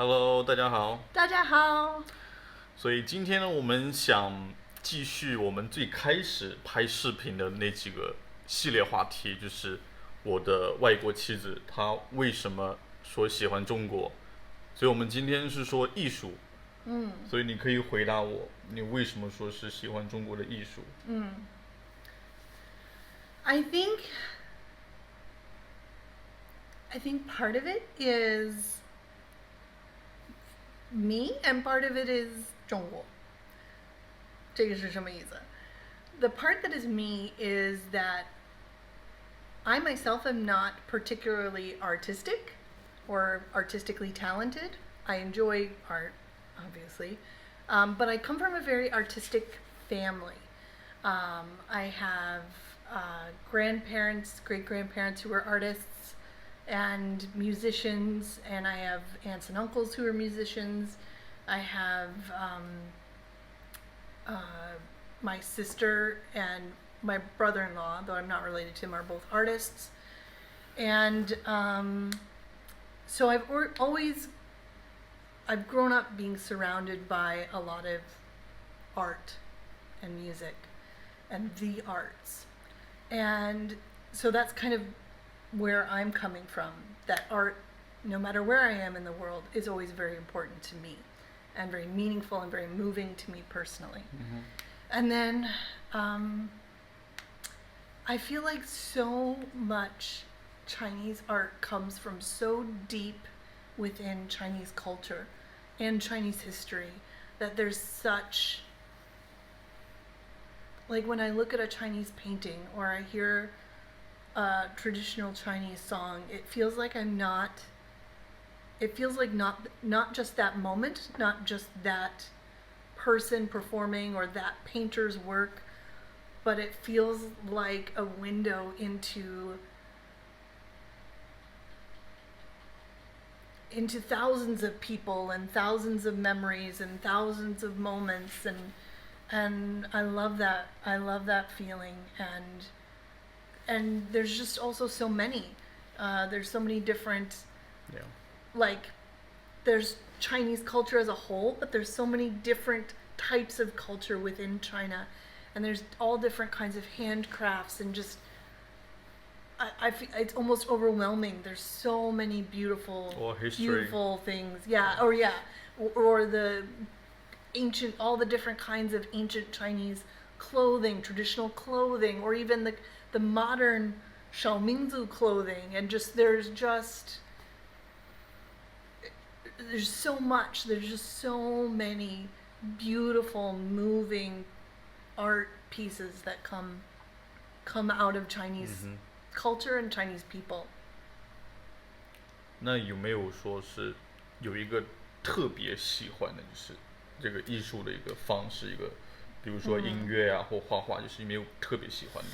Hello，大家好。大家好。所以今天呢，我们想继续我们最开始拍视频的那几个系列话题，就是我的外国妻子她为什么说喜欢中国。所以我们今天是说艺术，所以你可以回答我，你为什么说是喜欢中国的艺术I think part of it is me and part of it is 中国。这个是什么意思？ The part that is me is that I myself am not particularly artistic or artistically talented. I enjoy art, obviously, but I come from a very artistic family. I have grandparents, great-grandparents who are artists and musicians, and I have aunts and uncles who are musicians. I have my sister and my brother-in-law, though I'm not related to him, are both artists. And so I've grown up being surrounded by a lot of art and music and the arts. And so that's kind of where I'm coming from. That art, no matter where I am in the world, is always very important to me and very meaningful and very moving to me personally. And then I feel like so much Chinese art comes from so deep within Chinese culture and Chinese history that there's such, like when I look at a Chinese painting or I hear a traditional Chinese song, it feels like not just that moment, not just that person performing or that painter's work, but it feels like a window into thousands of people and thousands of memories and thousands of moments, and I love that feeling. And there's just also so many there's so many different, like there's Chinese culture as a whole, but there's so many different types of culture within China, and there's all different kinds of handcrafts, and just I feel it's almost overwhelming. There's so many beautiful things. Or the ancient, all the different kinds of ancient Chinese clothing, traditional clothing, or even the modern 少民族 clothing, and there's so much. There's just so many beautiful, moving art pieces that come out of Chinese culture and Chinese people. 那有没有说是有一个特别喜欢的，就是这个艺术的一个方式，一个比如说音乐啊或画画，就是没有特别喜欢的？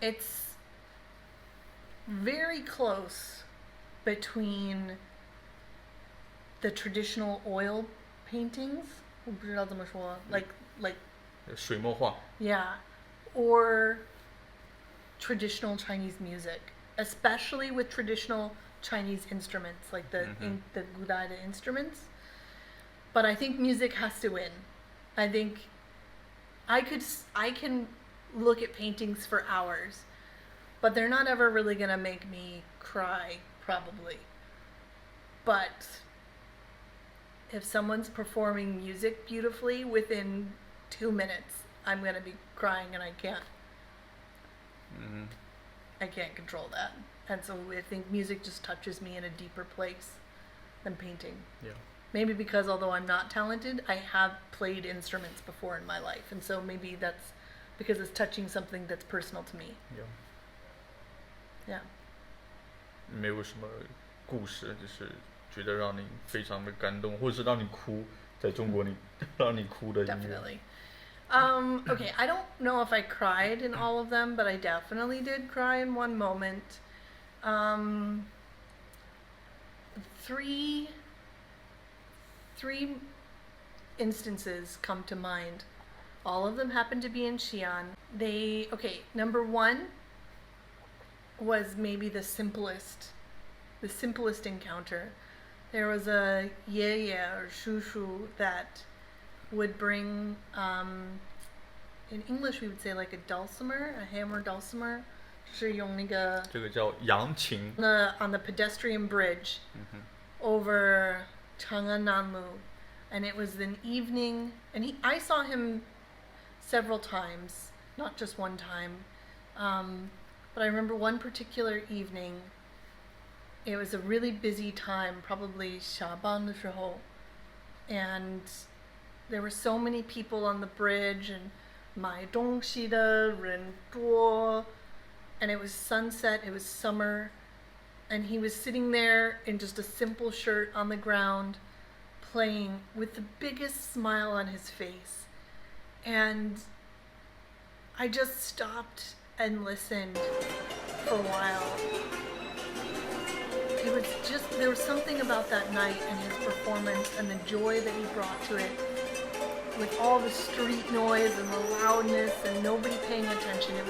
It's very close between the traditional oil paintings, 我不知道怎么说, like 水墨画 yeah, or traditional Chinese music, especially with traditional Chinese instruments, like the gudai instruments. But I think music has to win. I think I can look at paintings for hours, but they're not ever really gonna make me cry, probably. But if someone's performing music beautifully within 2 minutes, I'm gonna be crying, and I can't control that. And so I think music just touches me in a deeper place than painting. Yeah. Maybe because although I'm not talented, I have played instruments before in my life, and so maybe that's because it's touching something that's personal to me. Yeah. 没有什么故事，就是觉得让你非常的感动，或者是让你哭，在中国你让你哭的音乐。 Definitely. Okay, I don't know if I cried in all of them, but I definitely did cry in one moment. Three instances come to mind. All of them happened to be in Xi'an. Number one was maybe the simplest encounter. there was a 爷爷 or 叔叔 that would bring, in English we would say like a dulcimer, a hammer dulcimer. 是用那个这个叫扬琴 on the pedestrian bridge over Chang'an-Nanlu, and it was an evening, and I saw him several times, not just one time, but I remember one particular evening. It was a really busy time, probably 下班的时候, and there were so many people on the bridge, and 买东西的人多, and it was sunset, it was summer, and he was sitting there in just a simple shirt on the ground, playing with the biggest smile on his face. And I just stopped and listened for a while. It was just, there was something about that night and his performance and the joy that he brought to it, with all the street noise and the loudness and nobody paying attention. It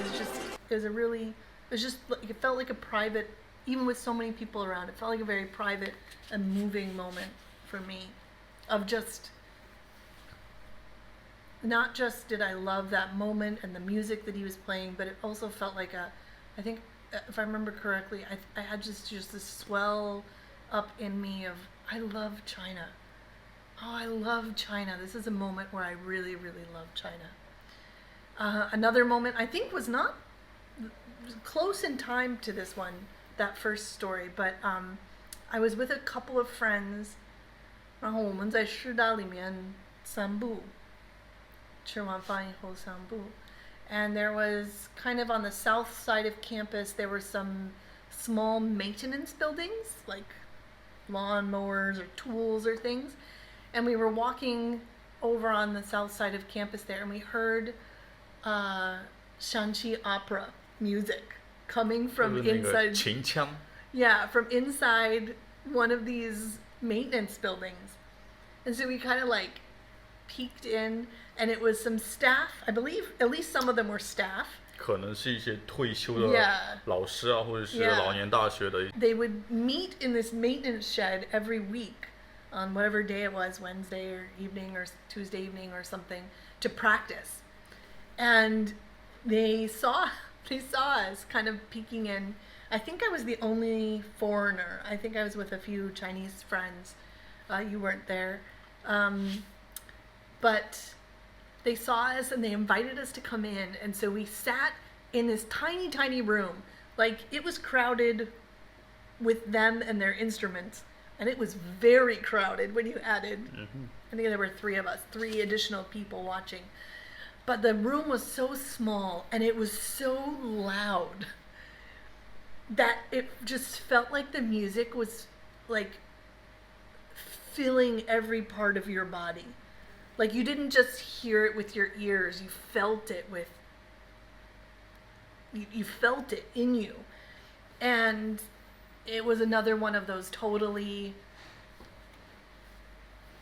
felt like a private, even with so many people around, it felt like a very private and moving moment for me, of just, not just did I love that moment and the music that he was playing, but it also felt like I think, if I remember correctly, I had just this swell up in me of, I love China. Oh, I love China. This is a moment where I really, really love China. Another moment I think was not close in time to this one, that first story, but I was with a couple of friends, 然后我们在师大里面散步，吃完饭以后散步。And there was kind of on the south side of campus, there were some small maintenance buildings, like lawnmowers or tools or things. And we were walking over on the south side of campus there, and we heard Shanxi opera music coming from inside. 秦腔 Yeah, from inside one of these maintenance buildings. And so we kind of like peeked in, and it was some staff, I believe, at least some of them were staff. 可能是一些退休的老师啊，或者是老年大学的。They would meet in this maintenance shed every week on whatever day it was, Wednesday or evening or Tuesday evening or something, to practice. And they saw us kind of peeking in. I think I was the only foreigner. I think I was with a few Chinese friends. You weren't there. But they saw us and they invited us to come in. And so we sat in this tiny, tiny room. Like, it was crowded with them and their instruments. And it was very crowded when you added, I think there were 3 of us, 3 additional people watching. But the room was so small and it was so loud that it just felt like the music was like filling every part of your body. Like, you didn't just hear it with your ears, you felt it with, you felt it in you. And it was another one of those totally,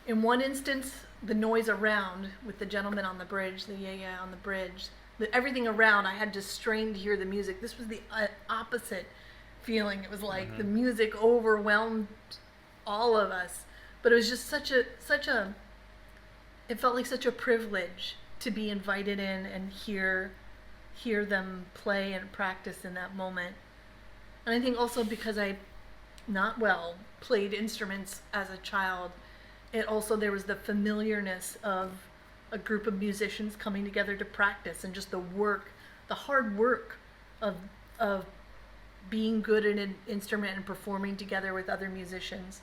in one instance, the noise around with the gentleman on the bridge, the yaya on the bridge, everything around, I had to strain to hear the music. This was the opposite feeling. It was like the music overwhelmed all of us. But it was just such a, it felt like such a privilege to be invited in and hear them play and practice in that moment. And I think also because I, played instruments as a child, there was the familiarness of a group of musicians coming together to practice, and just the hard work of being good at an instrument and performing together with other musicians.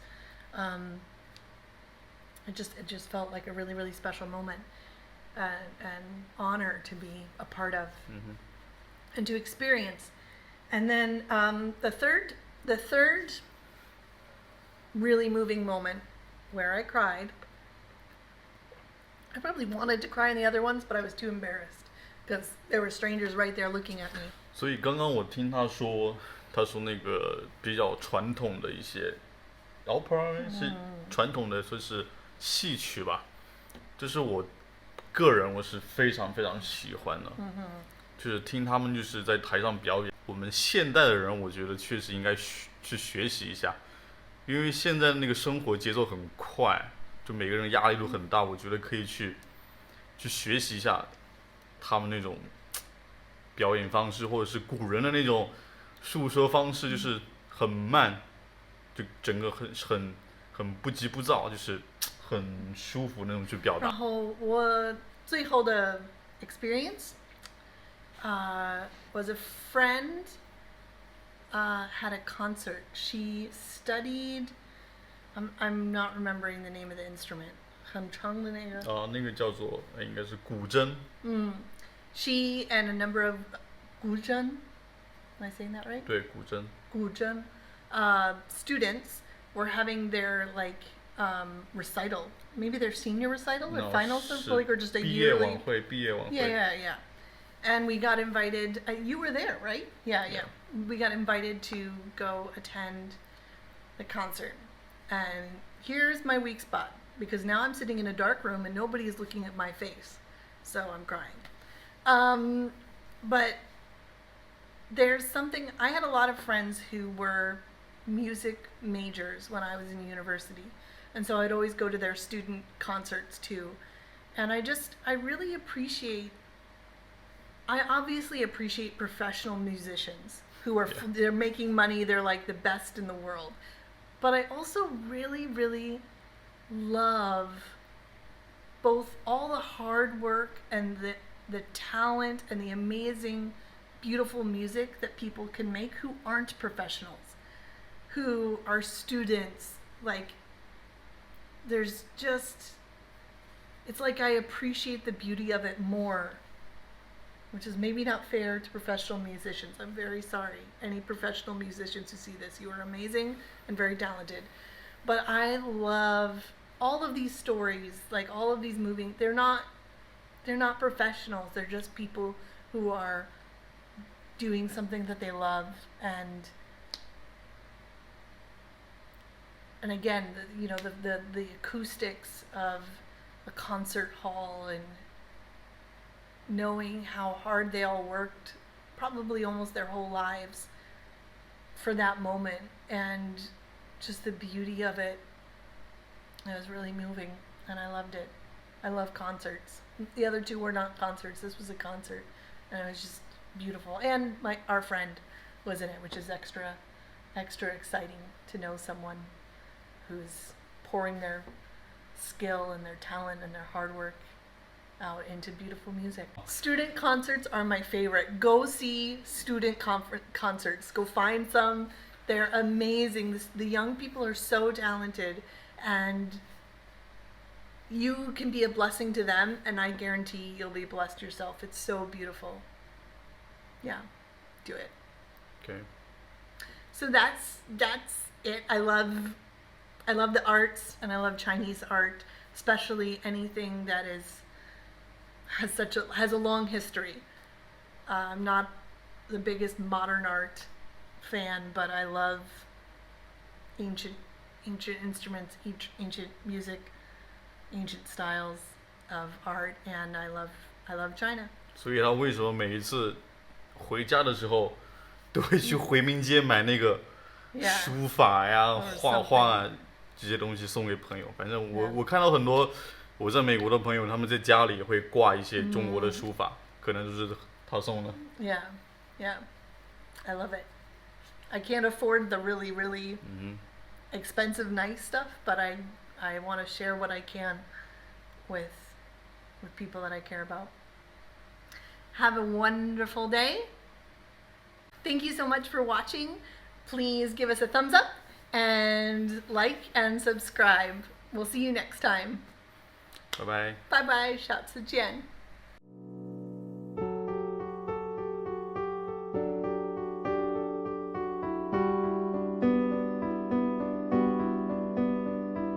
It just felt like a really, really special moment, and honor to be a part of and to experience. And then the third really moving moment where I cried. I probably wanted to cry in the other ones, but I was too embarrassed because there were strangers right there looking at me. 所以刚刚我听他说那个比较传统的一些 opera 是传统的说是戏曲吧，就是我个人我是非常非常喜欢的，就是听他们就是在台上表演。我们现代的人我觉得确实应该去学习一下，因为现在那个生活节奏很快，就每个人压力都很大，我觉得可以去学习一下他们那种表演方式，或者是古人的那种述说方式，就是很慢，就整个很不急不躁，就是很舒服那种去表达。然后我最后的 experience was a friend had a concert. She studied. I'm not remembering the name of the instrument. 很长的那个。那个叫做应该是古筝。She and a number of 古筝 Am I saying that right? 对，古筝。古筝 students were having their recital. Maybe their senior recital or finals of or just a yearly 毕业晚会。Yeah. And we got invited. You were there, right? Yeah. We got invited to go attend the concert. And here's my weak spot, because now I'm sitting in a dark room and nobody is looking at my face. So I'm crying. But there's something, I had a lot of friends who were music majors when I was in university. And so I'd always go to their student concerts too. And I really appreciate, I obviously appreciate professional musicians who are, they're making money, they're like the best in the world. But I also really, really love both all the hard work and the talent and the amazing, beautiful music that people can make who aren't professionals, who are students. Like, there's just, it's like I appreciate the beauty of it more, which is maybe not fair to professional musicians. I'm very sorry. Any professional musicians who see this, you are amazing and very talented. But I love all of these stories, like all of these moving, they're not professionals. They're just people who are doing something that they love. And again, the acoustics of a concert hall and knowing how hard they all worked, probably almost their whole lives, for that moment, and just the beauty of it. It was really moving, and I loved it. I love concerts. The other two were not concerts. This was a concert, and it was just beautiful. And our friend was in it, which is extra exciting to know someone who's pouring their skill and their talent and their hard work out into beautiful music. Student concerts are my favorite. Go see student concerts. Go find some. They're amazing. The young people are so talented, and you can be a blessing to them, and I guarantee you'll be blessed yourself. It's so beautiful. Yeah, do it. Okay. So that's it. I love the arts, and I love Chinese art, especially anything that has a long history. I'm not the biggest modern art fan, but I love ancient instruments, ancient music, ancient styles of art, and I love China. 所以他为什么每一次回家的时候都会去回民街买那个书法呀、画画啊这些东西送给朋友？反正我看到很多我在美国的朋友，他们在家里会挂一些中国的书法，可能就是他送的。Yeah, I love it. I can't afford the really, really expensive, nice stuff, but I want to share what I can with people that I care about. Have a wonderful day. Thank you so much for watching. Please give us a thumbs up and like and subscribe. We'll see you next time. Bye bye. Bye bye. 下次见。